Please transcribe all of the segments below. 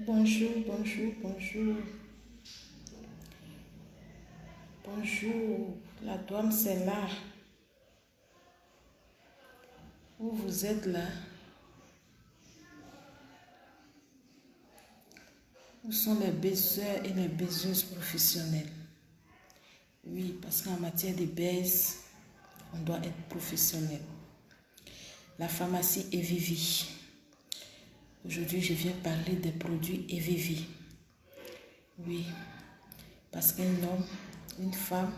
Bonjour, bonjour, bonjour. Bonjour, la douane c'est là. Où vous êtes là? Où sont les baiseurs et les baiseuses professionnelles? Oui, parce qu'en matière de baise, on doit être professionnel. La pharmacie Evivi. Aujourd'hui, je viens parler des produits Evivi. Oui, parce qu'un homme, une femme,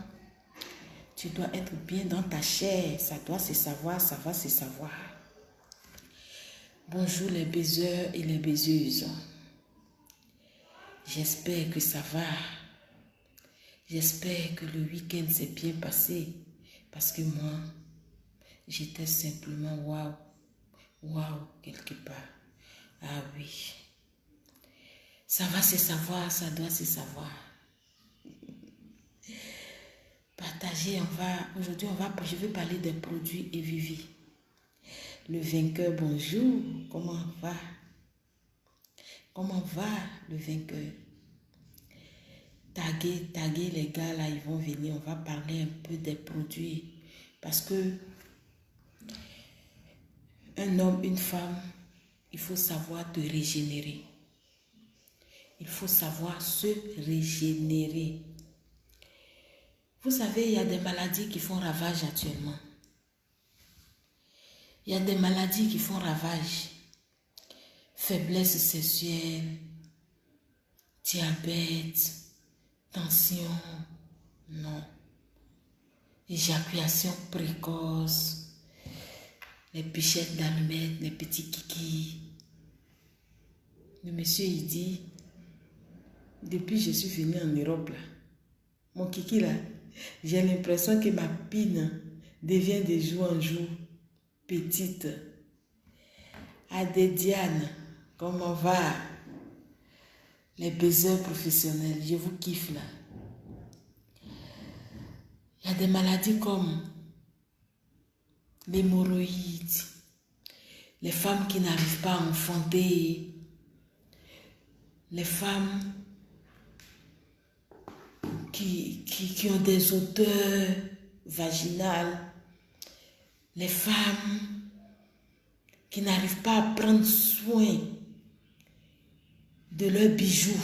tu dois être bien dans ta chair. Ça doit se savoir, ça va se savoir. Bonjour les baiseurs et les baiseuses. J'espère que ça va. J'espère que le week-end s'est bien passé. Parce que moi, j'étais simplement waouh. Waouh, quelque part. Ah oui. Ça va se savoir, ça doit se savoir. Partager, aujourd'hui, je vais parler des produits Evivi. Le vainqueur, bonjour. Comment va? Comment va le vainqueur? Taguer les gars là, ils vont venir. On va parler un peu des produits. Parce que un homme, une femme, il faut savoir te régénérer. Il faut savoir se régénérer. Vous savez, il y a des maladies qui font ravage actuellement. Il y a des maladies qui font ravage. Faiblesse sexuelle, diabète, tension, non. Éjaculation précoce, les pichettes d'allumettes, les petits kikis. Le monsieur, il dit, depuis que je suis venue en Europe, là, mon kiki, là, j'ai l'impression que ma pine devient de jour en jour petite. Adédiane, comment va? Les baiseurs professionnels, je vous kiffe là. Il y a des maladies comme l'hémorroïde, les femmes qui n'arrivent pas à enfanter, les femmes qui ont des odeurs vaginales, les femmes qui n'arrivent pas à prendre soin de leurs bijoux.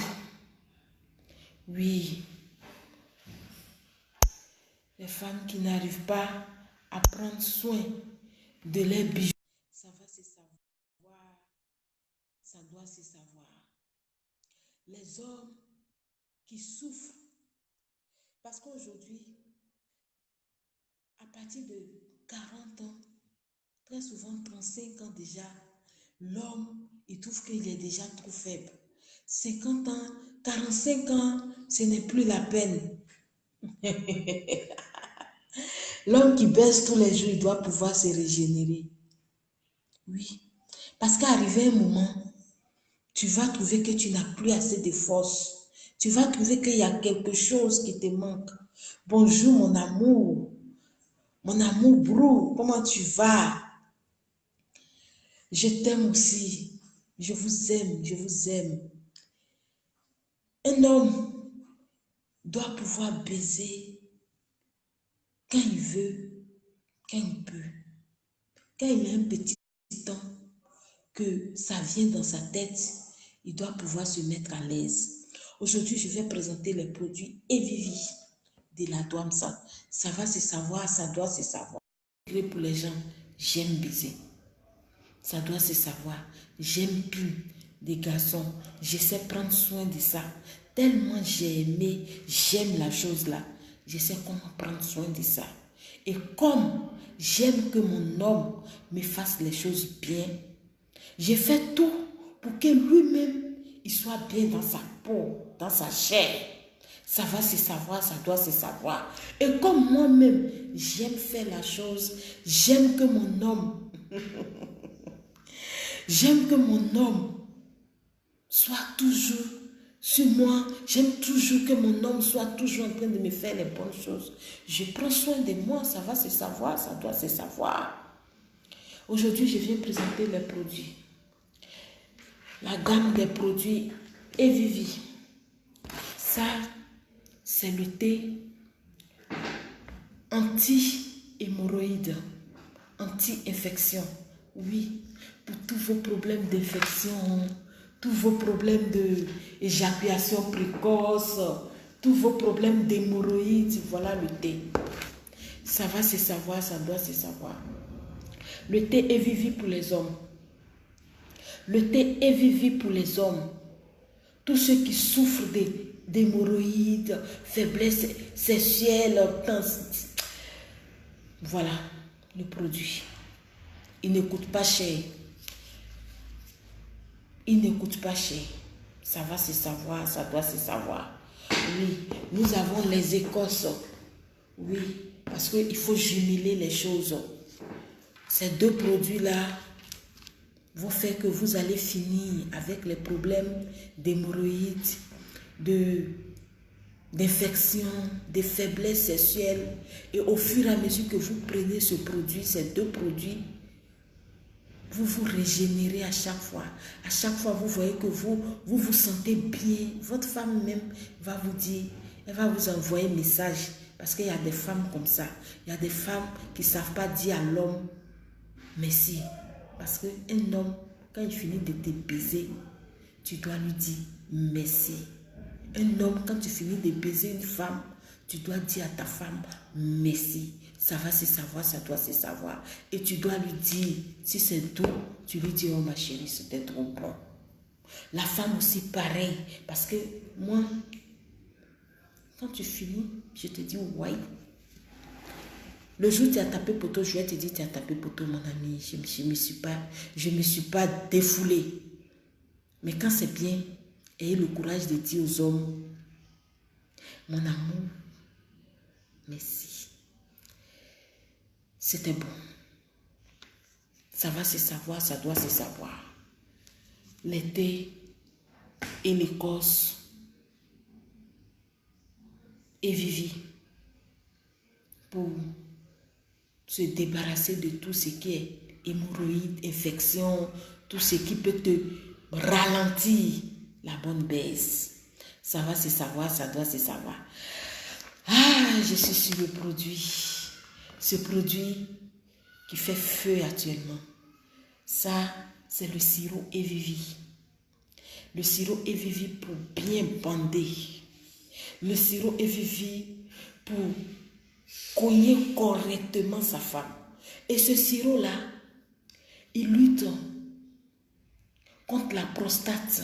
Oui, les femmes qui n'arrivent pas à prendre soin de leurs bijoux. Ça va se savoir, ça doit se savoir. Les hommes qui souffrent, parce qu'aujourd'hui, à partir de 40 ans, très souvent 35 ans déjà, l'homme, il trouve qu'il est déjà trop faible. 50 ans, 45 ans, ce n'est plus la peine. L'homme qui baisse tous les jours, il doit pouvoir se régénérer. Oui. Parce qu'arrivé un moment, tu vas trouver que tu n'as plus assez de force. Tu vas trouver qu'il y a quelque chose qui te manque. Bonjour mon amour. Mon amour brou, comment tu vas? Je t'aime aussi. Je vous aime, je vous aime. Un homme doit pouvoir baiser quand il veut, quand il peut. Quand il a un petit temps que ça vient dans sa tête, il doit pouvoir se mettre à l'aise. Aujourd'hui, je vais présenter les produits Evivi de la douane. Ça va se savoir, ça doit se savoir. Pour les gens, j'aime baiser. Ça doit se savoir. J'aime pile des garçons. Je sais prendre soin de ça. Tellement j'ai aimé, j'aime la chose là. Je sais comment prendre soin de ça. Et comme j'aime que mon homme me fasse les choses bien, j'ai fait tout pour que lui-même, il soit bien dans sa peau, dans sa chair. Ça va se savoir, ça doit se savoir. Et comme moi-même, j'aime faire la chose, j'aime que mon homme... J'aime que mon homme soit toujours sur moi. J'aime toujours que mon homme soit toujours en train de me faire les bonnes choses. Je prends soin de moi, ça va se savoir, ça doit se savoir. Aujourd'hui, je viens présenter les produits. La gamme des produits Evivi. Ça, c'est le thé anti-hémorroïde, anti-infection. Oui, pour tous vos problèmes d'infection, tous vos problèmes d'éjaculation précoce, tous vos problèmes d'hémorroïdes, voilà le thé. Ça va se savoir, ça doit se savoir. Le thé Evivi pour les hommes. Le thé Evivi pour les hommes. Tous ceux qui souffrent d'hémorroïdes, faiblesse sexuelle, voilà le produit. Il ne coûte pas cher. Il ne coûte pas cher. Ça va se savoir, ça doit se savoir. Oui, nous avons les écorces. Oui, parce qu'il faut jumeler les choses. Ces deux produits-là vont faire que vous allez finir avec les problèmes d'hémorroïdes, d'infection, de faiblesse sexuelle. Et au fur et à mesure que vous prenez ce produit, ces deux produits, vous vous régénérez à chaque fois. À chaque fois, vous voyez que vous vous sentez bien. Votre femme même va vous dire, elle va vous envoyer un message. Parce qu'il y a des femmes comme ça. Il y a des femmes qui ne savent pas dire à l'homme merci. Parce qu'un homme, quand il finit de te baiser, tu dois lui dire merci. Un homme, quand tu finis de baiser une femme, tu dois dire à ta femme merci. Ça va se savoir, ça doit se savoir. Et tu dois lui dire, si c'est doux, tu lui dis, oh ma chérie, c'était trop bon. La femme aussi pareil. Parce que moi, quand tu finis, je te dis ouais. Le jour où tu as tapé poteau, je vais te dire, tu as tapé poteau, mon ami. Je ne me suis pas défoulée. Mais quand c'est bien, ayez le courage de dire aux hommes, mon amour, merci. C'était bon. Ça va se savoir, ça doit se savoir. L'été et l'Écosse Evivi pour se débarrasser de tout ce qui est hémorroïdes, infection, tout ce qui peut te ralentir la bonne baisse. Ça va se savoir, ça doit se savoir. Ah, je suis sur le produit. Ce produit qui fait feu actuellement. Ça, c'est le sirop Evivi. Le sirop Evivi pour bien bander. Le sirop Evivi pour cogner correctement sa femme. Et ce sirop-là, il lutte contre la prostate.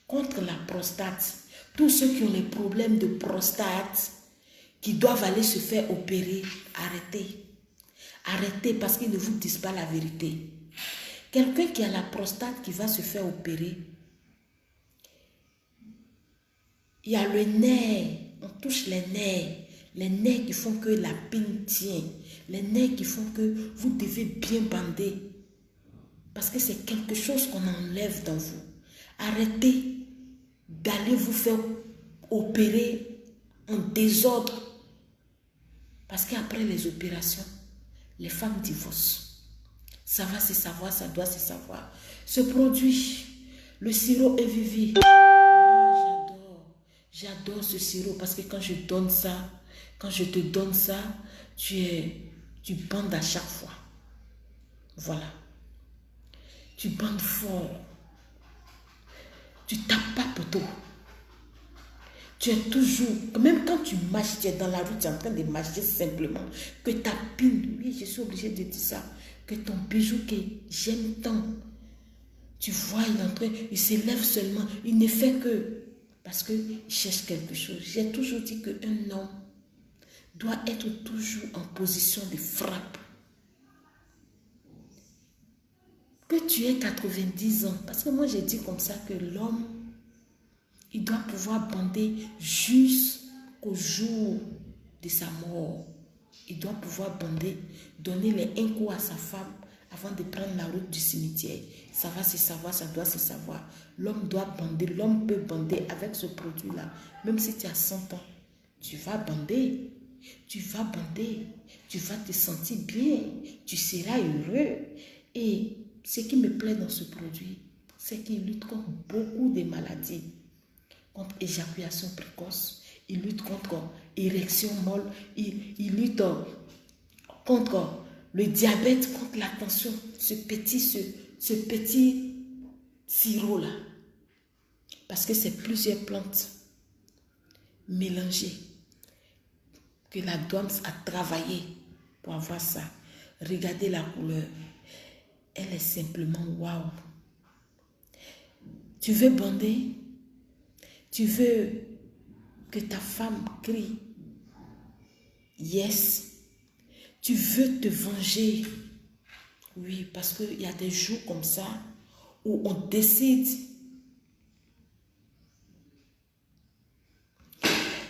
Contre la prostate. Tous ceux qui ont les problèmes de prostate, qui doivent aller se faire opérer, arrêtez. Arrêtez parce qu'ils ne vous disent pas la vérité. Quelqu'un qui a la prostate qui va se faire opérer, il y a le nerf, on touche les nerfs qui font que la pine tient, les nerfs qui font que vous devez bien bander. Parce que c'est quelque chose qu'on enlève dans vous. Arrêtez d'aller vous faire opérer en désordre. Parce qu'après les opérations, les femmes divorcent. Ça va se savoir, ça doit se savoir. Ce produit, le sirop Evivi, j'adore ce sirop parce que quand je donne ça, quand je te donne ça, tu bandes à chaque fois. Voilà. Tu bandes fort. Tu tapes pas poteau. Tu es toujours, même quand tu marches, tu es dans la rue, tu es en train de marcher simplement, que ta pine, oui, je suis obligée de dire ça, que ton bijou que j'aime tant, tu vois, il s'élève seulement, il ne fait que, parce qu'il cherche quelque chose. J'ai toujours dit qu'un homme doit être toujours en position de frappe. Que tu aies 90 ans, parce que moi j'ai dit comme ça que l'homme, il doit pouvoir bander jusqu'au jour de sa mort. Il doit pouvoir bander, donner les un coup à sa femme avant de prendre la route du cimetière. Ça va se savoir, ça doit se savoir. L'homme doit bander, l'homme peut bander avec ce produit-là. Même si tu as 100 ans, tu vas bander. Tu vas bander. Tu vas te sentir bien. Tu seras heureux. Et ce qui me plaît dans ce produit, c'est qu'il lutte contre beaucoup de maladies. Contre éjaculation précoce, il lutte contre érection molle, il lutte contre le diabète, contre la tension, ce petit sirop-là. Parce que c'est plusieurs plantes mélangées que la douane a travaillé pour avoir ça. Regardez la couleur. Elle est simplement waouh. Tu veux bander? Tu veux que ta femme crie? Yes. Tu veux te venger? Oui, parce qu'il y a des jours comme ça où on décide.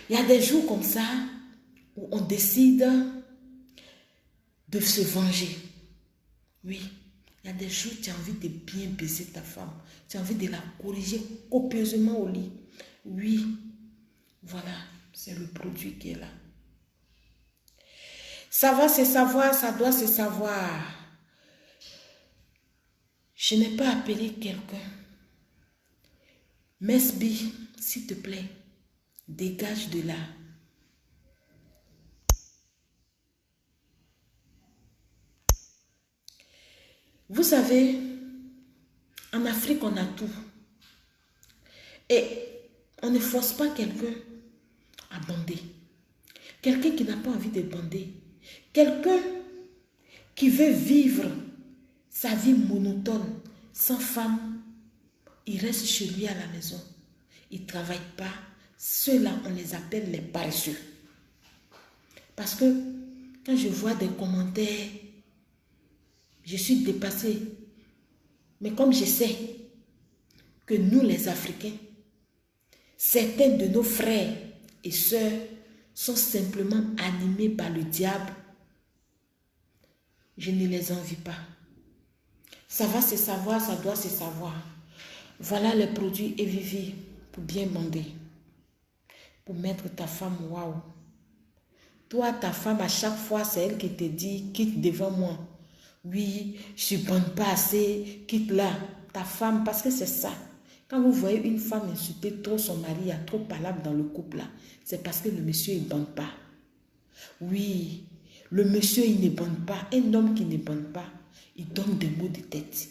Il y a des jours comme ça où on décide de se venger. Oui, il y a des jours où tu as envie de bien baiser ta femme. Tu as envie de la corriger copieusement au lit. Oui, voilà, c'est le produit qui est là. Ça va se savoir, ça doit se savoir. Je n'ai pas appelé quelqu'un. Mesby, s'il te plaît, dégage de là. Vous savez, en Afrique, on a tout. Et on ne force pas quelqu'un à bander. Quelqu'un qui n'a pas envie de bander. Quelqu'un qui veut vivre sa vie monotone, sans femme, il reste chez lui à la maison. Il ne travaille pas. Ceux-là, on les appelle les paresseux. Parce que quand je vois des commentaires, je suis dépassée. Mais comme je sais que nous, les Africains, certains de nos frères et sœurs sont simplement animés par le diable, je ne les envie pas. Ça va se savoir, ça doit se savoir. Voilà les produits Evivi pour bien bander. Pour mettre ta femme, waouh. Toi, ta femme, à chaque fois, c'est elle qui te dit, quitte devant moi. Oui, je ne bande pas assez, quitte là. Ta femme, parce que c'est ça. Quand vous voyez une femme insulter trop son mari, il y a trop de palabres dans le couple là, c'est parce que le monsieur ne bande pas. Oui, le monsieur, il ne bande pas. Un homme qui ne bande pas, il donne des maux de tête.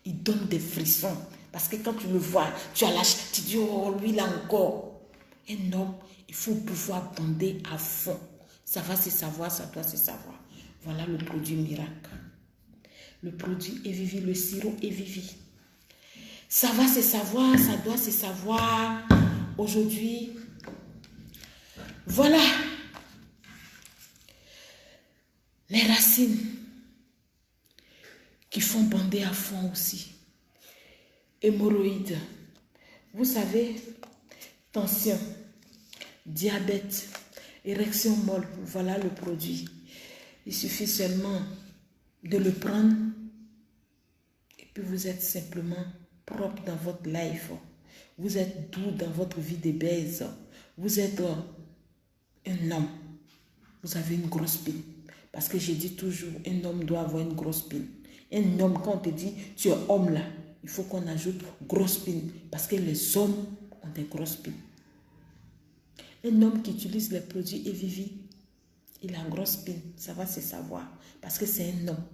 Il donne des frissons. Parce que quand tu le vois, tu as lâché, tu dis, oh, lui là encore. Un homme, il faut pouvoir bander à fond. Ça va se savoir, ça doit se savoir. Voilà le produit miracle. Le produit Evivi, le sirop Evivi. Ça va se savoir, ça doit se savoir. Aujourd'hui, voilà. Les racines qui font bander à fond aussi. Hémorroïdes. Vous savez, tension, diabète, érection molle, voilà le produit. Il suffit seulement de le prendre et puis vous êtes simplement propre dans votre life. Vous êtes doux dans votre vie de baise. Vous êtes un homme. Vous avez une grosse pine. Parce que je dis toujours, un homme doit avoir une grosse pine. Un homme, quand on te dit, tu es homme là, il faut qu'on ajoute grosse pine. Parce que les hommes ont des grosses pines. Un homme qui utilise les produits Evivi, il a une grosse pine. Ça va se savoir. Parce que c'est un homme.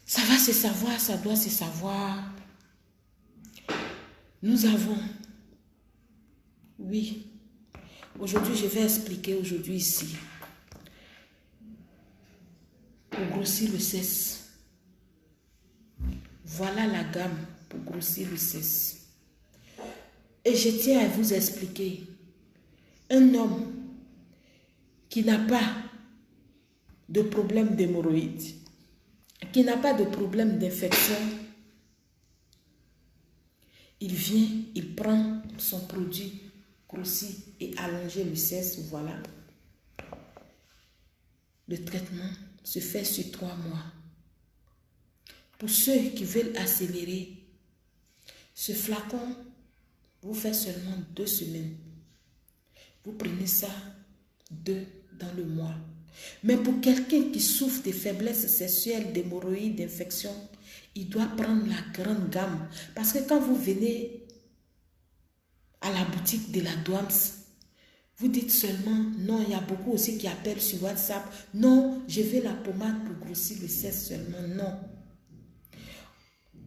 Ça va se savoir, ça doit se savoir. Nous avons, oui, aujourd'hui je vais expliquer aujourd'hui ici, pour grossir le cesse. Voilà la gamme pour grossir le cesse. Et je tiens à vous expliquer, un homme qui n'a pas de problème d'hémorroïdes, qui n'a pas de problème d'infection, il vient, il prend son produit grossir et allonger le cesse, voilà. Le traitement se fait sur 3 mois. Pour ceux qui veulent accélérer, ce flacon vous fait seulement 2 semaines. Vous prenez ça 2 dans le mois. Mais pour quelqu'un qui souffre de faiblesses sexuelles, d'hémorroïdes, d'infections, il doit prendre la grande gamme. Parce que quand vous venez à la boutique de la Douams, vous dites seulement, non, il y a beaucoup aussi qui appellent sur WhatsApp, non, je veux la pommade pour grossir le sexe seulement, non.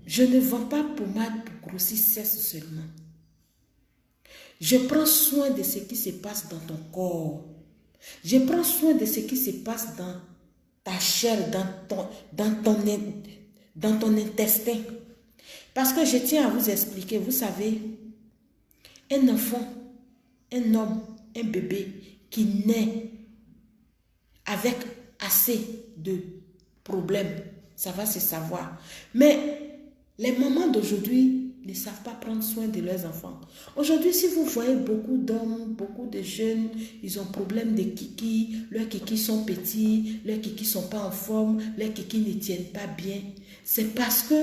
Je ne vends pas pommade pour grossir le sexe seulement. Je prends soin de ce qui se passe dans ton corps. Je prends soin de ce qui se passe dans ta chair, dans ton intestin. Parce que je tiens à vous expliquer, vous savez, un enfant, un homme, un bébé qui naît avec assez de problèmes, ça va se savoir. Mais les mamans d'aujourd'hui ne savent pas prendre soin de leurs enfants. Aujourd'hui, si vous voyez beaucoup d'hommes, beaucoup de jeunes, ils ont problème de kiki, leurs kikis sont petits, leurs kikis ne sont pas en forme, leurs kikis ne tiennent pas bien. C'est parce que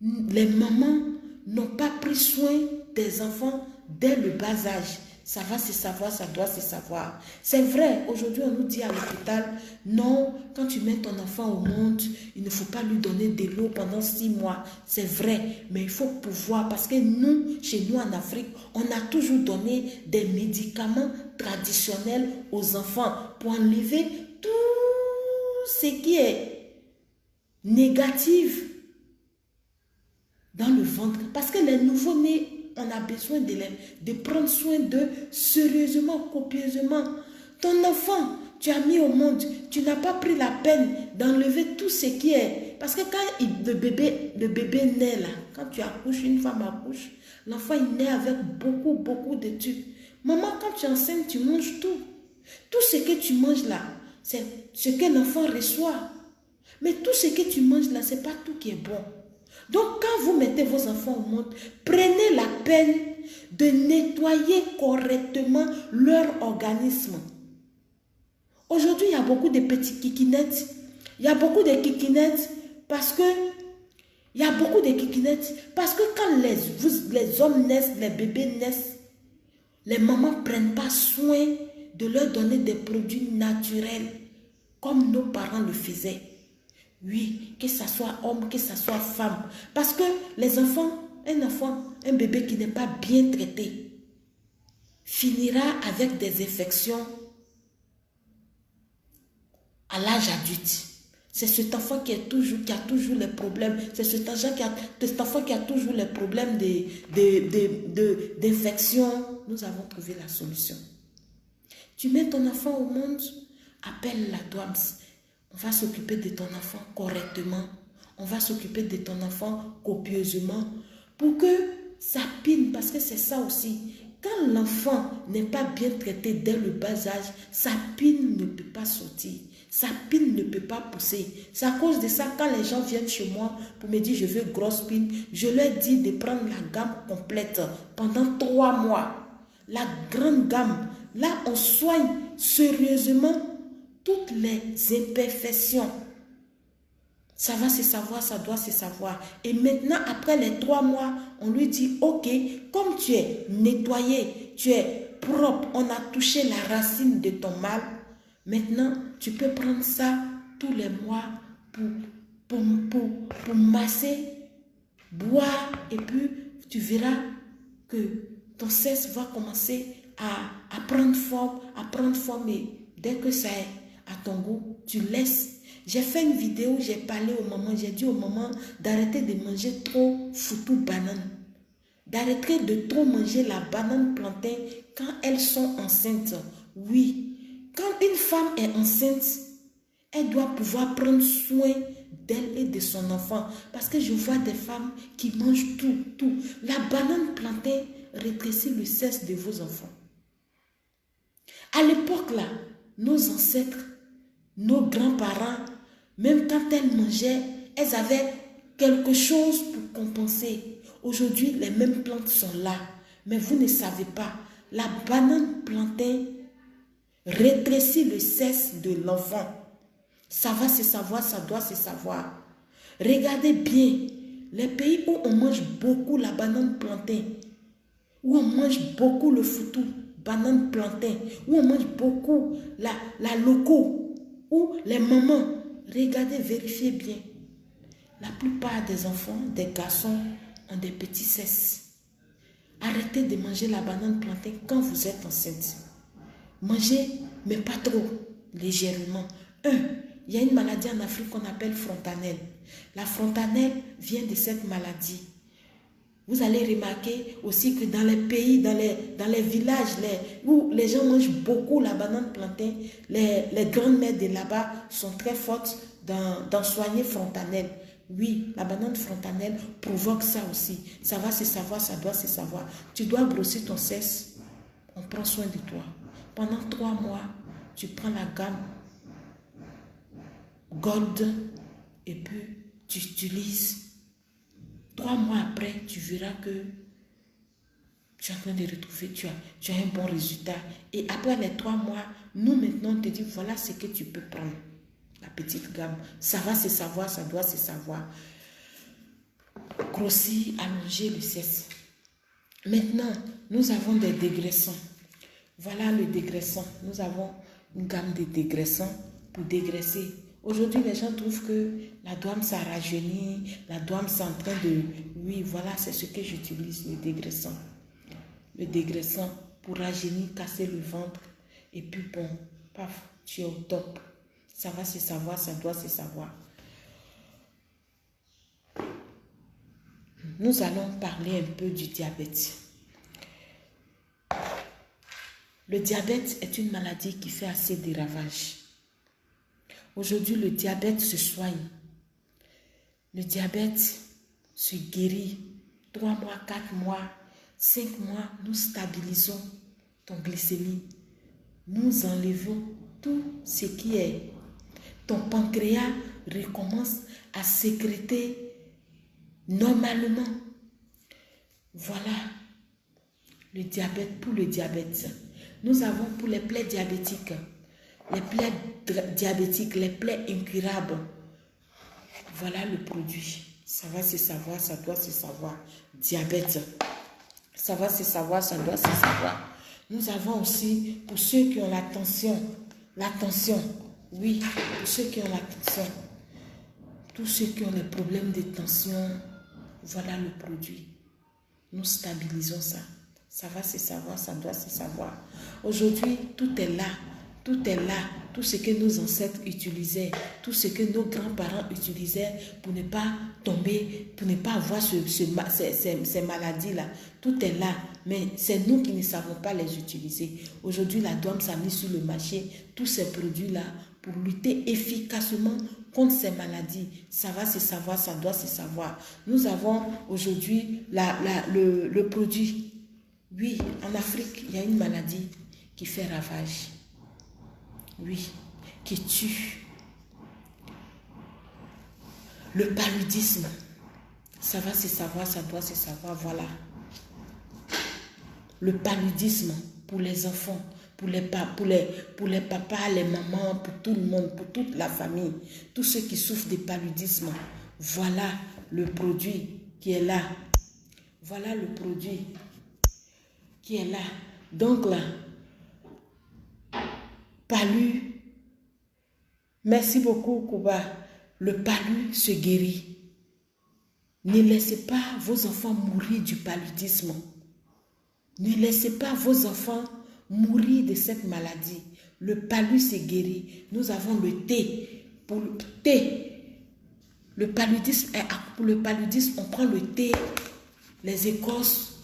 les mamans n'ont pas pris soin des enfants dès le bas âge. Ça va se savoir, ça doit se savoir. C'est vrai, aujourd'hui on nous dit à l'hôpital, non, quand tu mets ton enfant au monde, il ne faut pas lui donner de l'eau pendant 6 mois. C'est vrai, mais il faut pouvoir, parce que nous, chez nous en Afrique, on a toujours donné des médicaments traditionnels aux enfants pour enlever tout ce qui est négatif dans le ventre. Parce que les nouveaux-nés, on a besoin de prendre soin d'eux sérieusement, copieusement. Ton enfant, tu as mis au monde, tu n'as pas pris la peine d'enlever tout ce qui est. Parce que quand le bébé naît là, quand tu accouches, une femme accouche, l'enfant il naît avec beaucoup de tubes. Maman, quand tu es enceinte, tu manges tout. Tout ce que tu manges là, c'est ce que l'enfant reçoit. Mais tout ce que tu manges là, ce n'est pas tout qui est bon. Donc, quand vous mettez vos enfants au monde, prenez la peine de nettoyer correctement leur organisme. Aujourd'hui, il y a beaucoup de petits kikinettes. Il y a beaucoup de kikinettes parce que quand les hommes naissent, les bébés naissent, les mamans ne prennent pas soin de leur donner des produits naturels comme nos parents le faisaient. Oui, que ce soit homme, que ce soit femme. Parce que les enfants, un bébé qui n'est pas bien traité, finira avec des infections à l'âge adulte. C'est cet enfant qui a toujours les problèmes. C'est cet enfant qui a toujours les problèmes d'infection. Nous avons trouvé la solution. Tu mets ton enfant au monde, appelle la Douams. On va s'occuper de ton enfant correctement. On va s'occuper de ton enfant copieusement pour que ça pine, parce que c'est ça aussi. Quand l'enfant n'est pas bien traité dès le bas âge, sa pine ne peut pas sortir. Sa pine ne peut pas pousser. C'est à cause de ça, quand les gens viennent chez moi pour me dire je veux grosse pine, je leur dis de prendre la gamme complète pendant 3 mois. La grande gamme. Là, on soigne sérieusement toutes les imperfections. Ça va se savoir, ça doit se savoir. Et maintenant, après les 3 mois, on lui dit, ok, comme tu es nettoyé, tu es propre, on a touché la racine de ton mal, maintenant, tu peux prendre ça tous les mois pour masser, boire, et puis tu verras que ton sexe va commencer à prendre forme, et dès que ça est à ton goût, tu laisses. J'ai fait une vidéo où j'ai parlé aux mamans, j'ai dit aux mamans d'arrêter de manger trop foutu banane. D'arrêter de trop manger la banane plantain quand elles sont enceintes. Oui, quand une femme est enceinte, elle doit pouvoir prendre soin d'elle et de son enfant. Parce que je vois des femmes qui mangent tout. La banane plantain rétrécit le sexe de vos enfants. À l'époque là, nos ancêtres, nos grands-parents, même quand elles mangeaient, elles avaient quelque chose pour compenser. Aujourd'hui, les mêmes plantes sont là. Mais vous ne savez pas, la banane plantain rétrécit le sexe de l'enfant. Ça va se savoir, ça doit se savoir. Regardez bien, les pays où on mange beaucoup la banane plantain, où on mange beaucoup le foutu banane plantain, où on mange beaucoup la loco, où les mamans, regardez, vérifiez bien. La plupart des enfants, des garçons, ont des petits cesses. Arrêtez de manger la banane plantain quand vous êtes enceinte. Mangez, mais pas trop, légèrement. Il y a une maladie en Afrique qu'on appelle fontanelle. La fontanelle vient de cette maladie. Vous allez remarquer aussi que dans les pays, dans les villages où les gens mangent beaucoup la banane plantain, les grandes-mères de là-bas sont très fortes dans soigner fontanelle. Oui, la banane fontanelle provoque ça aussi. Ça va se savoir, ça doit se savoir. Tu dois brosser ton cesse. On prend soin de toi. Pendant 3 mois, tu prends la gamme Gold et puis tu utilises. 3 mois après, tu verras que tu es en train de retrouver, tu as un bon résultat. Et après les 3 mois, nous maintenant, on te dit, voilà ce que tu peux prendre. La petite gamme. Ça va se savoir, ça doit se savoir. Grossir, allonger le cesse. Maintenant, nous avons des dégraissants. Voilà le dégraissant. Nous avons une gamme de dégraissants pour dégraisser. Aujourd'hui, les gens trouvent que la douane, ça rajeunit, la douane, c'est en train de... Oui, voilà, c'est ce que j'utilise, le dégraissant. Le dégraissant pour rajeunir, casser le ventre. Et puis bon, paf, tu es au top. Ça va se savoir, ça doit se savoir. Nous allons parler un peu du diabète. Le diabète est une maladie qui fait assez de ravages. Aujourd'hui, le diabète se soigne. Le diabète se guérit. 3 mois, 4 mois, 5 mois, nous stabilisons ton glycémie. Nous enlevons tout ce qui est. Ton pancréas recommence à sécréter normalement. Voilà le diabète pour le diabète. Nous avons pour les plaies diabétiques, les plaies diabétiques, les plaies incurables. Voilà le produit. Ça va se savoir, ça doit se savoir. Diabète. Ça va se savoir, ça doit se savoir. Nous avons aussi, pour ceux qui ont la tension, oui, pour ceux qui ont la tension, tous ceux qui ont des problèmes de tension, voilà le produit. Nous stabilisons ça. Ça va se savoir, ça doit se savoir. Aujourd'hui, tout est là. Tout est là. Tout ce que nos ancêtres utilisaient, tout ce que nos grands-parents utilisaient pour ne pas tomber, pour ne pas avoir ces maladies-là. Tout est là. Mais c'est nous qui ne savons pas les utiliser. Aujourd'hui, la douane s'est mise sur le marché, tous ces produits-là, pour lutter efficacement contre ces maladies. Ça va se savoir, ça doit se savoir. Nous avons aujourd'hui le produit. Oui, en Afrique, il y a une maladie qui fait ravage. Oui, qui tue. Le paludisme. Ça va se savoir, ça doit se savoir, voilà. Le paludisme pour les enfants, pour les papas, les mamans, pour tout le monde, pour toute la famille. Tous ceux qui souffrent de paludisme. Voilà le produit qui est là. Voilà le produit qui est là. Donc là, palu. Merci beaucoup, Kouba. Le palu se guérit. Ne laissez pas vos enfants mourir du paludisme. Ne laissez pas vos enfants mourir de cette maladie. Le palu se guérit. Nous avons le thé. Pour le thé, pour le paludisme, on prend le thé, les écorces,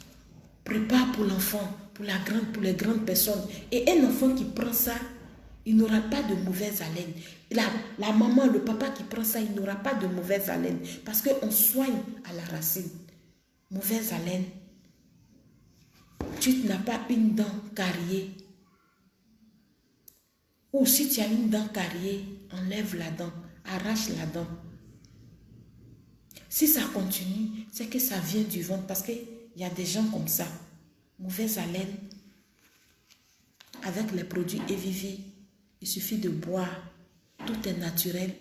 prépare pour l'enfant, pour les grandes personnes. Et un enfant qui prend ça, il n'aura pas de mauvaise haleine. La maman, le papa qui prend ça, il n'aura pas de mauvaise haleine. Parce qu'on soigne à la racine. Mauvaise haleine. Tu n'as pas une dent carriée. Ou si tu as une dent carriée, enlève la dent, arrache la dent. Si ça continue, c'est que ça vient du ventre. Parce qu'il y a des gens comme ça. Mauvaise haleine. Avec les produits Evivi, il suffit de boire. Tout est naturel.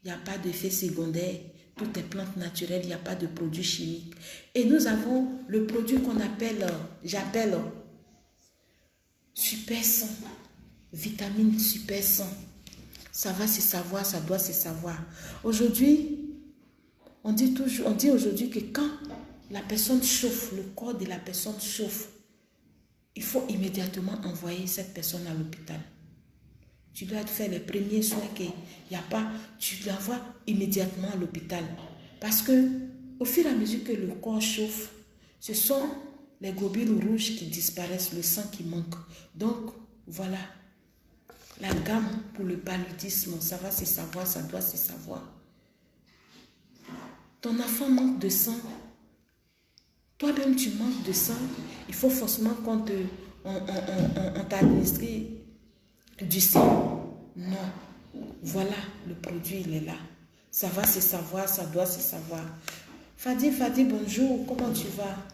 Il n'y a pas d'effet secondaire. Tout est plante naturelle. Il n'y a pas de produits chimiques. Et nous avons le produit qu'on appelle, j'appelle super 100, vitamine super 100. Ça va se savoir, ça doit se savoir. Aujourd'hui, on dit aujourd'hui que quand la personne chauffe, le corps de la personne chauffe, il faut immédiatement envoyer cette personne à l'hôpital. Tu dois faire les premiers soins qu'il n'y a pas, tu l'envoies immédiatement à l'hôpital. Parce que au fur et à mesure que le corps chauffe, ce sont les globules rouges qui disparaissent, le sang qui manque. Donc, voilà. La gamme pour le paludisme, ça va se savoir, ça doit se savoir. Ton enfant manque de sang. Toi-même, tu manques de sang. Il faut forcément qu'on t'administre du sang. Non. Voilà, le produit, il est là. Ça va se savoir, ça doit se savoir. Fadi, bonjour, comment tu vas?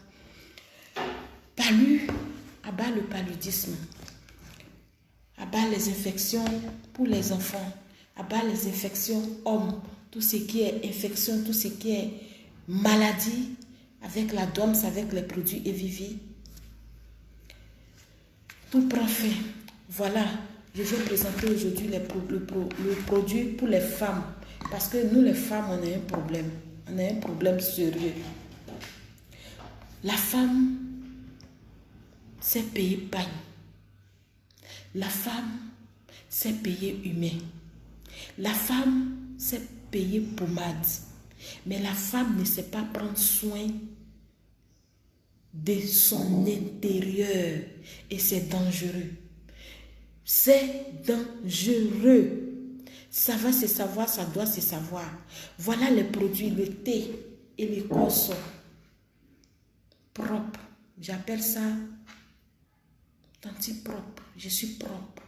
Palu, abat le paludisme. Abat les infections pour les enfants. Abat les infections hommes. Tout ce qui est infection, tout ce qui est maladie, avec la DOMS, avec les produits Evivi. Tout prend fin. Voilà, je vais présenter aujourd'hui le produit pour les femmes. Parce que nous, les femmes, on a un problème. On a un problème sérieux. La femme, c'est payer pagne. La femme, c'est payer humain. La femme, c'est payer pommade. Mais la femme ne sait pas prendre soin de son intérieur. Et c'est dangereux. C'est dangereux. Ça va se savoir, ça doit se savoir. Voilà les produits, le thé et l'écorce propre. J'appelle ça anti-propre. Je suis propre.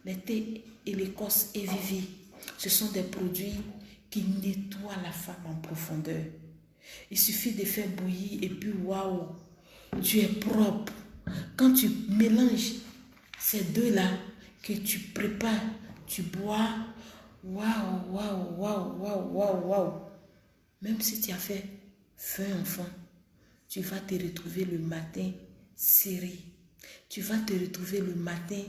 Le thé et l'écorce Evivi, ce sont des produits qui nettoient la femme en profondeur. Il suffit de faire bouillir et puis waouh, tu es propre. Quand tu mélanges ces deux-là, que tu prépares, tu bois, waouh. Même si tu as fait feu enfant, tu vas te retrouver le matin serré. Tu vas te retrouver le matin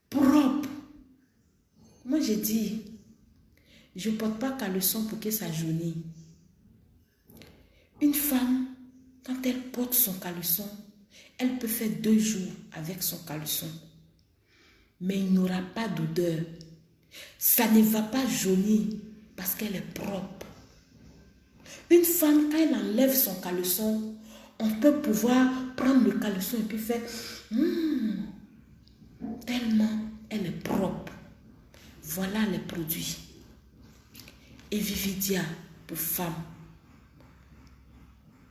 propre. Moi, j'ai dit, je ne porte pas caleçon pour que ça jaunisse. Une femme, quand elle porte son caleçon, elle peut faire 2 jours avec son caleçon. Mais il n'aura pas d'odeur. Ça ne va pas jaunir parce qu'elle est propre. Une femme, quand elle enlève son caleçon, on peut pouvoir prendre le caleçon et puis faire tellement elle est propre. Voilà les produits. Evividia pour femmes.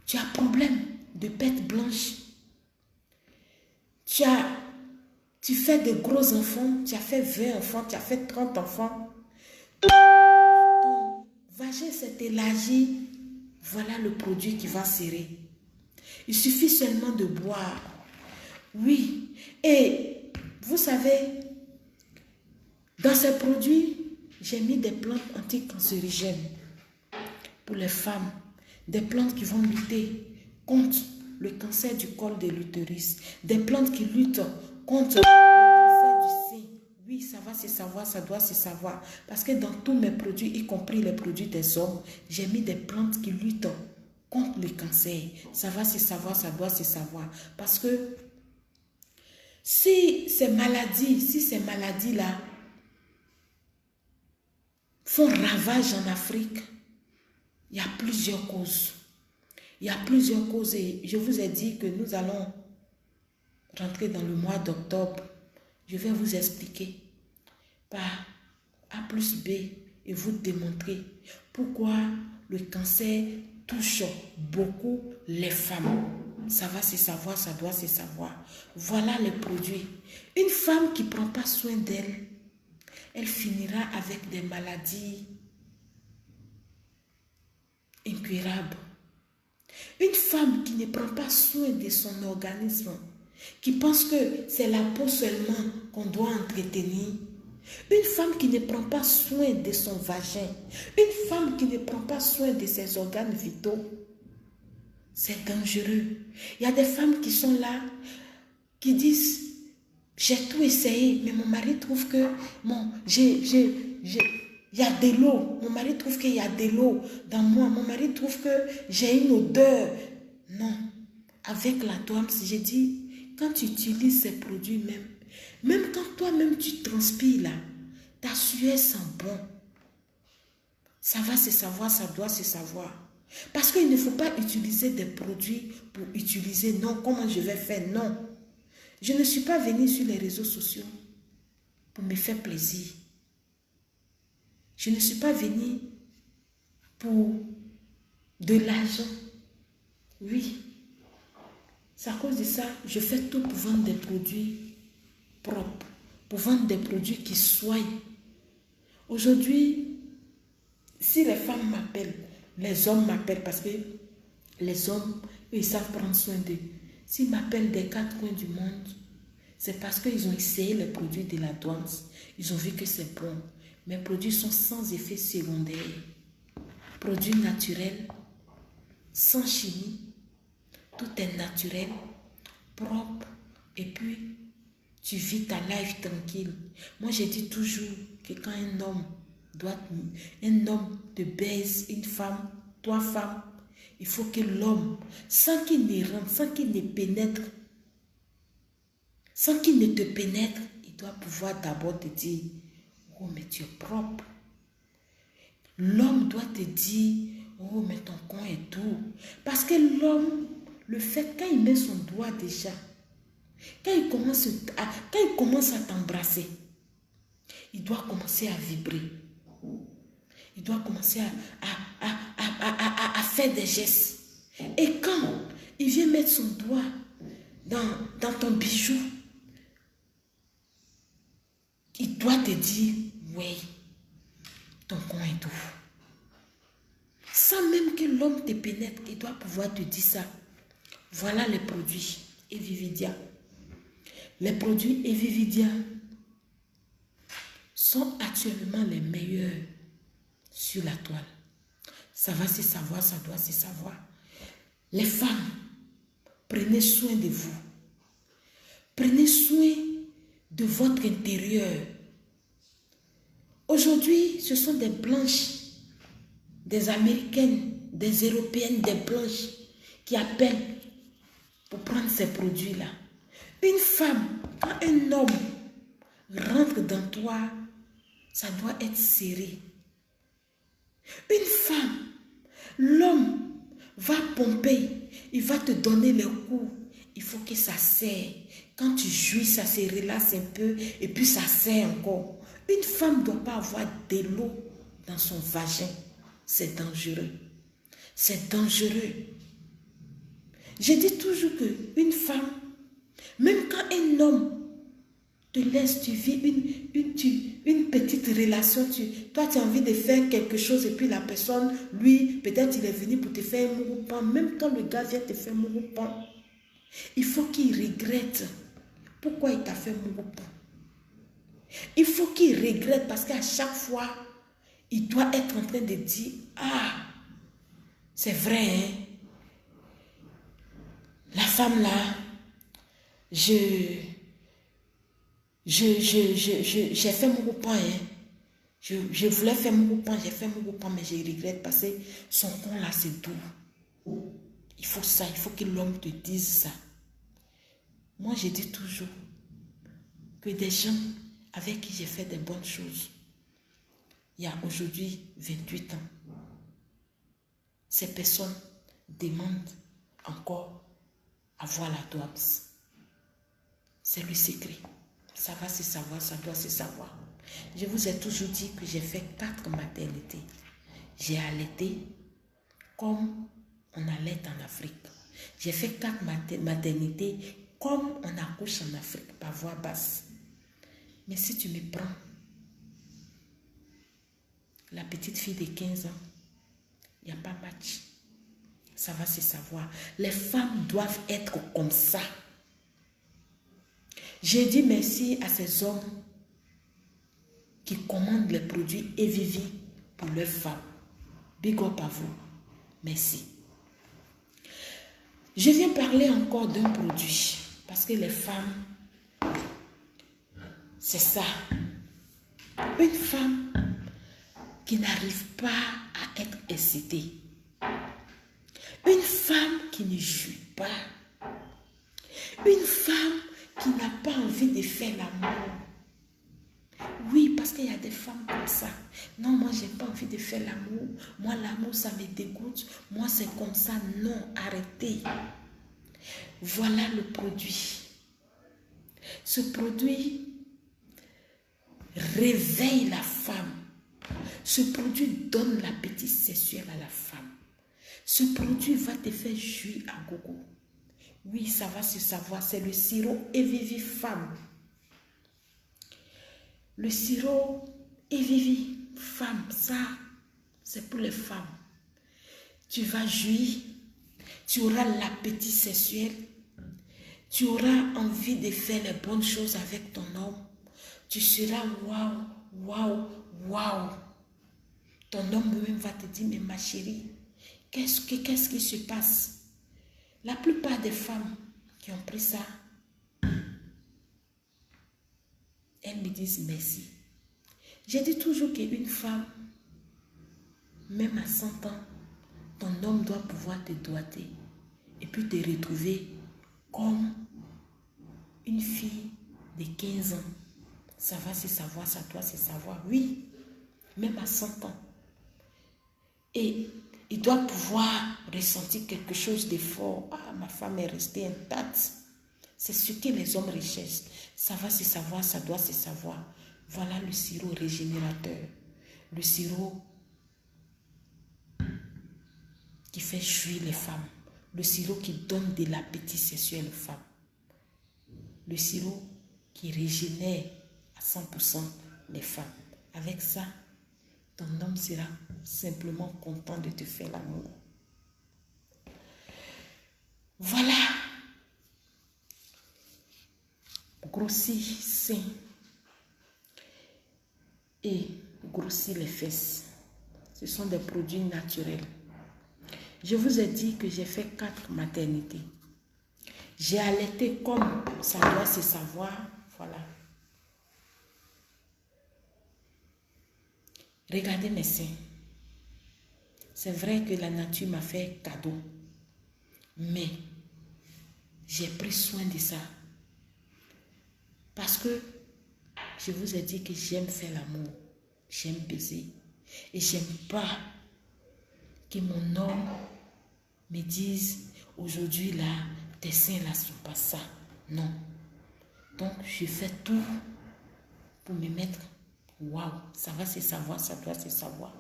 Tu as problème de pète blanche. Tu fais de gros enfants, tu as fait 20 enfants, tu as fait 30 enfants. Ton vagin s'est élargi. Voilà le produit qui va serrer. Il suffit seulement de boire. Oui. Et vous savez, dans ces produits, j'ai mis des plantes anticancérigènes pour les femmes. Des plantes qui vont lutter contre le cancer du col de l'utérus. Des plantes qui luttent contre le cancer du sein. Oui, ça va se savoir, ça doit se savoir. Parce que dans tous mes produits, y compris les produits des hommes, j'ai mis des plantes qui luttent contre le cancer. Ça va se savoir, ça doit se savoir. Parce que si ces maladies-là font ravage en Afrique, il y a plusieurs causes. Il y a plusieurs causes et je vous ai dit que nous allons rentrer dans le mois d'octobre. Je vais vous expliquer par A plus B et vous démontrer pourquoi le cancer touche beaucoup les femmes. Ça va se savoir, ça doit se savoir. Voilà les produits. Une femme qui ne prend pas soin d'elle, elle finira avec des maladies incurables. Une femme qui ne prend pas soin de son organisme, qui pense que c'est la peau seulement qu'on doit entretenir. Une femme qui ne prend pas soin de son vagin. Une femme qui ne prend pas soin de ses organes vitaux. C'est dangereux. Il y a des femmes qui sont là. qui disent, j'ai tout essayé, mais mon mari trouve que il y a de l'eau. Mon mari trouve qu'il y a de l'eau dans moi. Mon mari trouve que j'ai une odeur. Non. Avec la Doams, j'ai dit, quand tu utilises ces produits même quand toi-même tu transpires là, ta sueur sent bon. Ça va se savoir, ça doit se savoir. Parce qu'il ne faut pas utiliser des produits pour utiliser. Non, comment je vais faire? Non. Je ne suis pas venue sur les réseaux sociaux pour me faire plaisir. Je ne suis pas venue pour de l'argent. Oui. C'est à cause de ça, je fais tout pour vendre des produits propres, pour vendre des produits qui soient. Aujourd'hui, si les femmes m'appellent, les hommes m'appellent parce que les hommes, ils savent prendre soin d'eux. S'ils m'appellent des 4 coins du monde, c'est parce qu'ils ont essayé les produits de la Doams. Ils ont vu que c'est bon. Mes produits sont sans effet secondaire. Produits naturels, sans chimie. Tout est naturel, propre. Et puis, tu vis ta life tranquille. Moi, j'ai dit toujours que quand un homme te baise, une femme, 3 femmes, il faut que l'homme, sans qu'il ne rentre, sans qu'il ne pénètre, sans qu'il ne te pénètre, il doit pouvoir d'abord te dire, oh, mais tu es propre. L'homme doit te dire, oh, mais ton con est doux. Parce que l'homme, le fait, quand il met son doigt déjà, quand il commence à t'embrasser, il doit commencer à vibrer. Il doit commencer à faire des gestes. Et quand il vient mettre son doigt dans ton bijou, il doit te dire, oui, ton con est doux. Sans même que l'homme te pénètre, il doit pouvoir te dire ça. Voilà les produits Evividia. Les produits Evividia sont actuellement les meilleurs sur la toile. Ça va se savoir, ça doit se savoir. Les femmes, prenez soin de vous. Prenez soin de votre intérieur. Aujourd'hui, ce sont des blanches, des américaines, des européennes, des blanches qui appellent pour prendre ces produits-là. Une femme, quand un homme rentre dans toi, ça doit être serré. Une femme, l'homme va pomper, il va te donner le coup. Il faut que ça serre. Quand tu jouis, ça se relaxe un peu et puis ça serre encore. Une femme ne doit pas avoir de l'eau dans son vagin. C'est dangereux. C'est dangereux. Je dis toujours qu'une femme, même quand un homme te laisse, tu vis une petite relation, toi tu as envie de faire quelque chose et puis la personne, lui, peut-être il est venu pour te faire un mouroupan. Même quand le gars vient te faire un mouroupan, il faut qu'il regrette pourquoi il t'a fait un mouroupan. Il faut qu'il regrette parce qu'à chaque fois, il doit être en train de dire, ah, c'est vrai, hein? La femme là, j'ai fait mon repas, hein. Je voulais faire mon repas, j'ai fait mon repas, mais je regrette parce que son con là c'est doux. Il faut ça, il faut que l'homme te dise ça. Moi je dis toujours que des gens avec qui j'ai fait des bonnes choses, il y a aujourd'hui 28 ans, ces personnes demandent encore à voir la Doams. C'est le secret. Ça va se savoir, ça doit se savoir. Je vous ai toujours dit que j'ai fait 4 maternités. J'ai allaité comme on allait en Afrique. J'ai fait 4 maternités comme on accouche en Afrique, par voie basse. Mais si tu me prends, la petite fille de 15 ans, il n'y a pas match. Ça va se savoir. Les femmes doivent être comme ça. J'ai dit merci à ces hommes qui commandent les produits Evivi pour leurs femmes. Big up à vous. Merci. Je viens parler encore d'un produit. Parce que les femmes, c'est ça. Une femme qui n'arrive pas à être excitée. Une femme qui ne jouit pas. Une femme qui n'a pas envie de faire l'amour. Oui, parce qu'il y a des femmes comme ça. Non, moi, j'ai pas envie de faire l'amour. Moi, l'amour, ça me dégoûte. Moi, c'est comme ça. Non, arrêtez. Voilà le produit. Ce produit réveille la femme. Ce produit donne l'appétit sexuel à la femme. Ce produit va te faire jouir à gogo. Oui, ça va se savoir. C'est le sirop Evivi Femme. Le sirop Evivi Femme, ça, c'est pour les femmes. Tu vas jouir. Tu auras l'appétit sexuel. Tu auras envie de faire les bonnes choses avec ton homme. Tu seras waouh, waouh, waouh. Ton homme même va te dire, mais ma chérie, qu'est-ce qui se passe? La plupart des femmes qui ont pris ça, elles me disent merci. J'ai dit toujours qu'une femme, même à 100 ans, ton homme doit pouvoir te doiter et puis te retrouver comme une fille de 15 ans. Ça va se savoir, ça doit se savoir. Oui, même à 100 ans. Et il doit pouvoir ressentir quelque chose de fort. Ah, ma femme est restée intacte. C'est ce que les hommes recherchent. Ça va se savoir, ça doit se savoir. Voilà le sirop régénérateur. Le sirop qui fait jouir les femmes. Le sirop qui donne de l'appétit sexuel aux femmes. Le sirop qui régénère à 100% les femmes. Avec ça, ton homme sera simplement content de te faire l'amour. Voilà. Grossis sein et grossis les fesses. Ce sont des produits naturels. Je vous ai dit que j'ai fait 4 maternités. J'ai allaité comme ça doit se savoir. Voilà. Regardez mes seins. C'est vrai que la nature m'a fait cadeau. Mais j'ai pris soin de ça. Parce que je vous ai dit que j'aime faire l'amour. J'aime baiser. Et j'aime pas que mon homme me dise aujourd'hui là, tes seins là sont pas ça. Non. Donc je fais tout pour me mettre. Waouh, ça va se savoir, ça doit se savoir.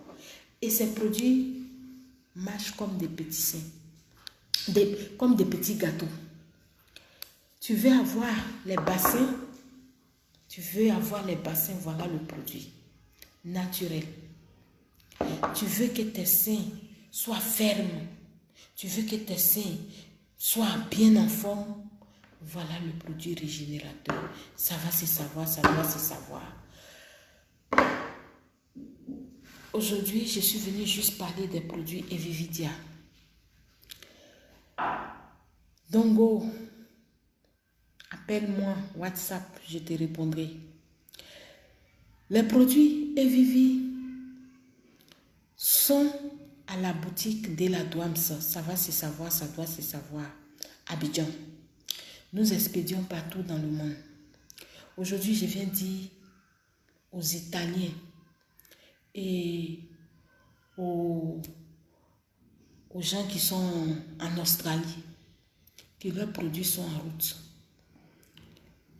Et ces produits marchent comme des petits seins. Comme des petits gâteaux. Tu veux avoir les bassins. Tu veux avoir les bassins, voilà le produit. Naturel. Tu veux que tes seins soient fermes. Tu veux que tes seins soient bien en forme. Voilà le produit régénérateur. Ça va se savoir, ça doit se savoir. Aujourd'hui, je suis venue juste parler des produits Evividia. Dongo, appelle-moi WhatsApp, je te répondrai. Les produits Evivi sont à la boutique de la Douams. Ça va se savoir, ça doit se savoir. Abidjan. Nous expédions partout dans le monde. Aujourd'hui, je viens dire aux Italiens et aux gens qui sont en Australie que leurs produits sont en route.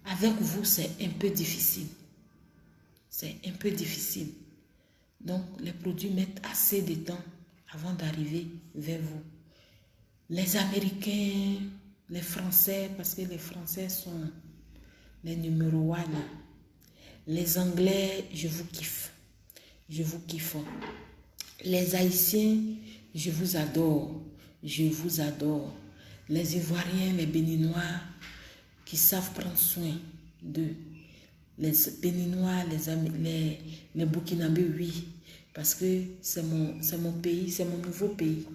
Avec vous, c'est un peu difficile. C'est un peu difficile. Donc, les produits mettent assez de temps avant d'arriver vers vous. Les Américains, les Français, parce que les Français sont les numéro 1. Les Anglais, je vous kiffe. Je vous kiffe. Les Haïtiens, je vous adore. Je vous adore. Les Ivoiriens, les Béninois, qui savent prendre soin d'eux. Les Béninois, les Burkinabés, oui. Parce que c'est mon pays, c'est mon nouveau pays.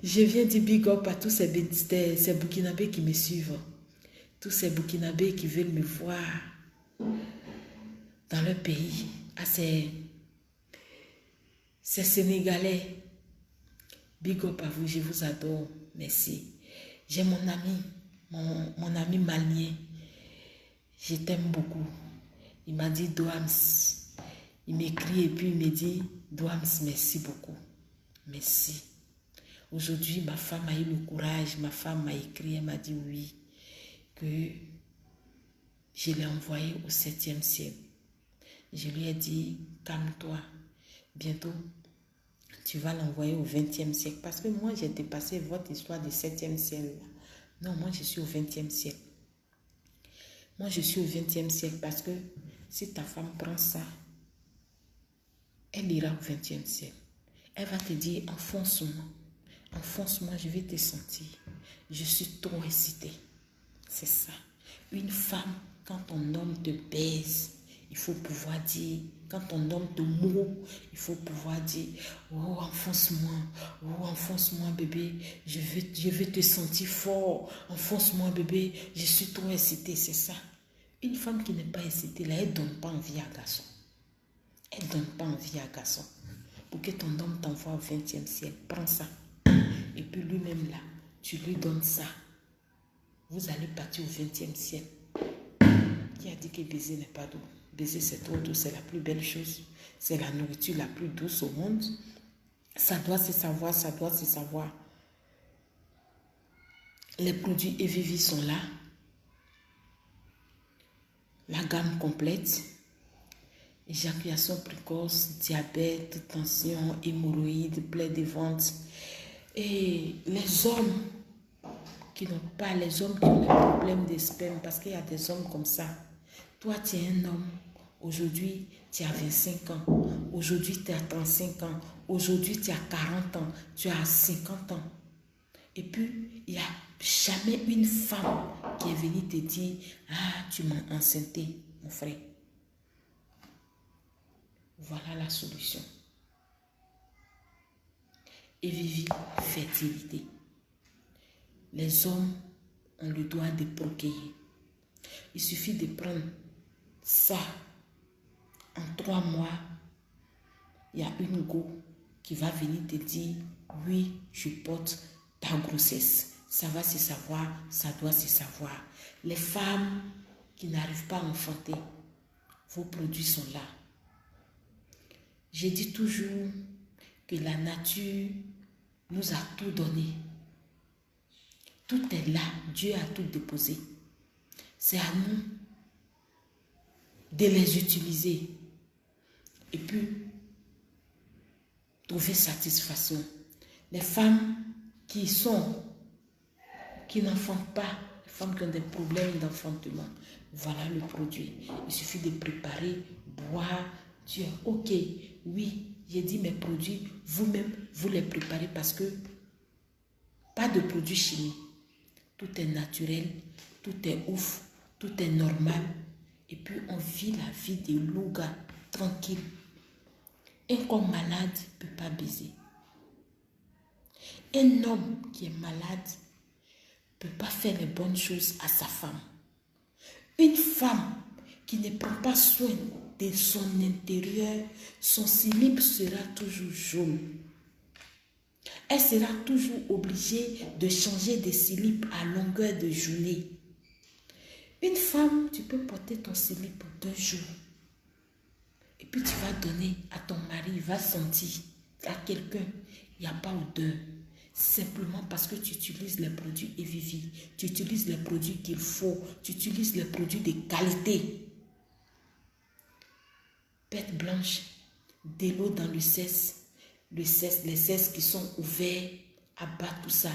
Je viens dire big up à tous ces Burkinabés qui me suivent. Tous ces Burkinabés qui veulent me voir dans leur pays. À ces Sénégalais. Big up à vous, je vous adore. Merci. J'ai mon ami malien. Je t'aime beaucoup. Il m'a dit Douams. Il m'écrit et puis il me dit Douams, merci beaucoup. Merci. Aujourd'hui, ma femme a eu le courage. Ma femme m'a écrit, elle m'a dit oui. Que je l'ai envoyé au 7e ciel. Je lui ai dit, calme-toi. Bientôt, tu vas l'envoyer au 20e siècle. Parce que moi, j'ai dépassé votre histoire du 7e ciel. Non, moi, je suis au 20e siècle. Moi, je suis au 20e siècle parce que si ta femme prend ça, elle ira au 20e siècle. Elle va te dire, enfonce-moi. Enfonce-moi, je vais te sentir. Je suis trop excitée. C'est ça. Une femme, quand ton homme te baise, il faut pouvoir dire, quand ton homme te moue, il faut pouvoir dire, oh, enfonce-moi, bébé, je veux te sentir fort, enfonce-moi, bébé, je suis trop excitée, c'est ça. Une femme qui n'est pas excitée, là, elle ne donne pas envie à garçon. Elle ne donne pas envie à garçon. Pour que ton homme t'envoie au 20e siècle, prends ça. Et puis lui-même, là, tu lui donnes ça. Vous allez partir au 20e siècle. Qui a dit que baiser n'est pas doux? Baiser, c'est trop doux, c'est la plus belle chose. C'est la nourriture la plus douce au monde. Ça doit se savoir, ça doit se savoir. Les produits Evivi sont là. La gamme complète. Éjaculation précoce, diabète, tension, hémorroïdes, plaies de ventre. Et les hommes qui n'ont pas, les hommes qui ont des problèmes de sperme, parce qu'il y a des hommes comme ça. Toi, tu es un homme. Aujourd'hui, tu as 25 ans. Aujourd'hui, tu as 35 ans. Aujourd'hui, tu as 40 ans. Tu as 50 ans. Et puis, il n'y a jamais une femme qui est venue te dire, ah, tu m'as enceinté, mon frère. Voilà la solution. Evivi, fertilité. Les hommes ont le droit de procréer. Il suffit de prendre ça. En 3 mois, il y a une go qui va venir te dire, oui, je porte ta grossesse. Ça va se savoir, ça doit se savoir. Les femmes qui n'arrivent pas à enfanter, vos produits sont là. Je dis toujours que la nature nous a tout donné. Tout est là, Dieu a tout déposé. C'est à nous de les utiliser et puis trouver satisfaction. Les femmes qui n'enfantent pas, les femmes qui ont des problèmes d'enfantement, voilà le produit. Il suffit de préparer, boire, dire ok, oui, j'ai dit mes produits, vous-même, vous les préparez parce que pas de produits chimiques. Tout est naturel, tout est ouf, tout est normal. Et puis on vit la vie de louga tranquille. Un corps malade ne peut pas baiser. Un homme qui est malade ne peut pas faire les bonnes choses à sa femme. Une femme qui ne prend pas soin de son intérieur, son slip sera toujours jaune. Elle sera toujours obligée de changer de slip à longueur de journée. Une femme, tu peux porter ton slip pour 2 jours. Et puis tu vas donner à ton mari, il va sentir à quelqu'un, il n'y a pas odeur. Simplement parce que tu utilises les produits Evivi, tu utilises les produits qu'il faut, tu utilises les produits de qualité. Pète blanche, de l'eau dans le cesse, les cesses qui sont ouverts, abat tout ça,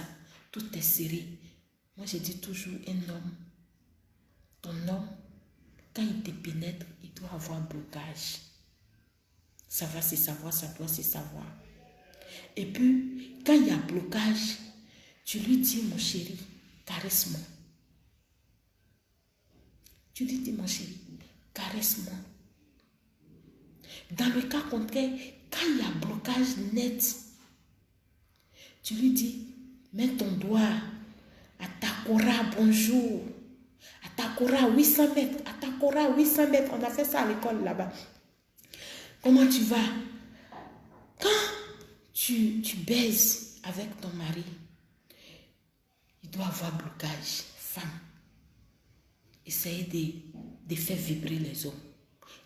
tout est serré. Moi je dis toujours un homme, ton homme, quand il te pénètre, il doit avoir un blocage. Ça va se savoir, ça doit se savoir. Et puis, quand il y a blocage, tu lui dis, mon chéri, caresse-moi. Tu lui dis, mon chéri, caresse-moi. Dans le cas contraire, quand il y a blocage net, tu lui dis, Mets ton doigt à Takora, bonjour. À Takora, 800 mètres. À Takora, 800 mètres. On a fait ça à l'école là-bas. Comment tu vas? Quand tu baises avec ton mari, il doit avoir blocage. Femme, essayez de faire vibrer les hommes.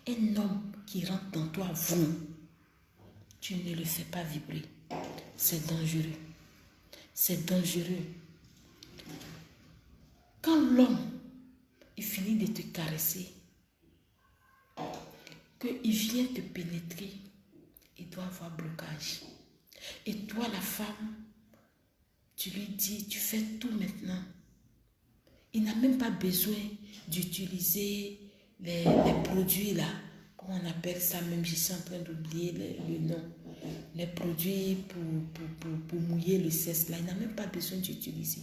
Un homme qui rentre dans toi, tu ne le fais pas vibrer. C'est dangereux. C'est dangereux. Quand l'homme, il finit de te caresser, qu'il vient te pénétrer, il doit avoir blocage. Et toi, la femme, tu lui dis, tu fais tout maintenant. Il n'a même pas besoin d'utiliser les produits là. Comment on appelle ça même? Je suis en train d'oublier le nom. Les produits pour mouiller le cesse là. Il n'a même pas besoin d'utiliser.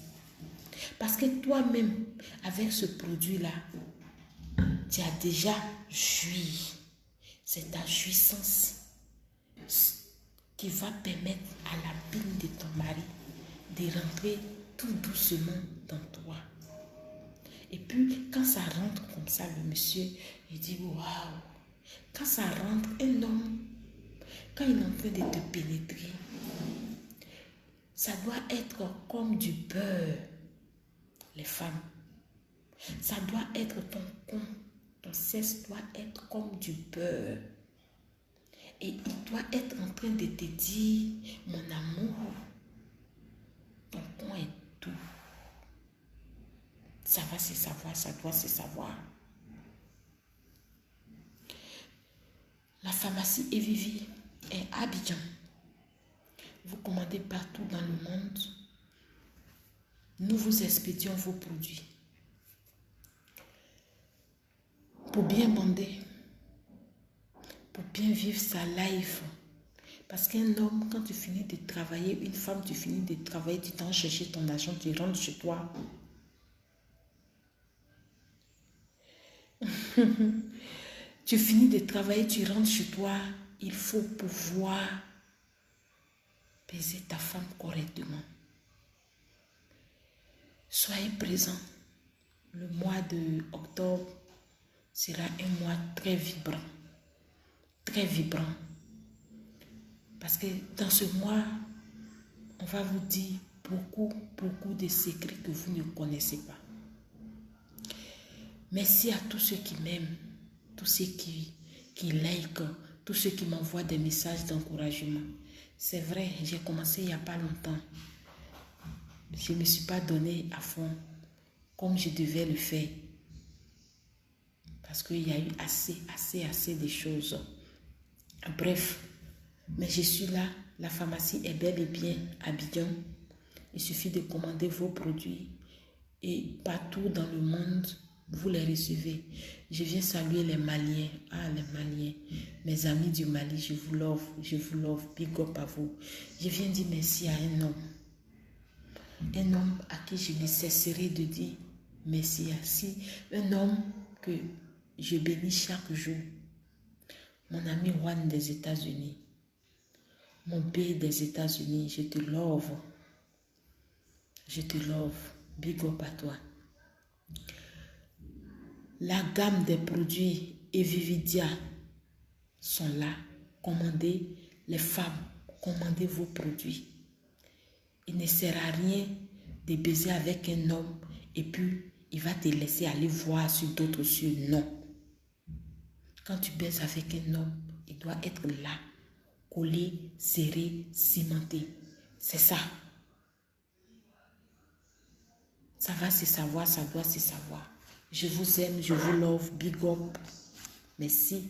Parce que toi-même, avec ce produit-là, tu as déjà joui. C'est ta jouissance qui va permettre à la bine de ton mari de rentrer tout doucement dans toi. Et puis, quand ça rentre comme ça, le monsieur, il dit, waouh. Quand ça rentre, un homme, quand il est en train de te pénétrer, ça doit être comme du beurre. Les femmes, ça doit être ton sexe doit être comme du beurre. Et il doit être en train de te dire, mon amour, ton con est doux. Ça va se savoir, ça doit se savoir. La pharmacie Evivi est à Abidjan. Vous commandez partout dans le monde. Nous vous expédions vos produits. Pour bien bander, pour bien vivre sa life. Parce qu'un homme, quand tu finis de travailler, une femme, tu finis de travailler, tu t'en chercher ton argent, tu rentres chez toi. Tu finis de travailler, tu rentres chez toi, il faut pouvoir baiser ta femme correctement. Soyez présents. Le mois de octobre sera un mois très vibrant. Très vibrant. Parce que dans ce mois, on va vous dire beaucoup de secrets que vous ne connaissez pas. Merci à tous ceux qui m'aiment, tous ceux qui like, tous ceux qui m'envoient des messages d'encouragement. C'est vrai, j'ai commencé il n'y a pas longtemps. Je ne me suis pas donné à fond comme je devais le faire. Parce qu'il y a eu assez de choses. Bref, mais je suis là. La pharmacie est bel et bien à Abidjan. Il suffit de commander vos produits. Et partout dans le monde, vous les recevez. Je viens saluer les Maliens. Ah, les Maliens. Mes amis du Mali, je vous love. Big up à vous. Je viens dire merci à un homme. Un homme à qui je ne cesserai de dire merci. Un homme que je bénis chaque jour. Mon ami Juan des États-Unis. Mon père des États-Unis, je te love. Je te love. Big up à toi. La gamme des produits Evividia sont là. Commandez les femmes. Commandez vos produits. Il ne sert à rien de baiser avec un homme et puis il va te laisser aller voir sur d'autres cieux. Non. Quand tu baises avec un homme, il doit être là, collé, serré, cimenté. C'est ça. Ça va se savoir, ça doit se savoir. Je vous aime, je vous love, big up. Merci.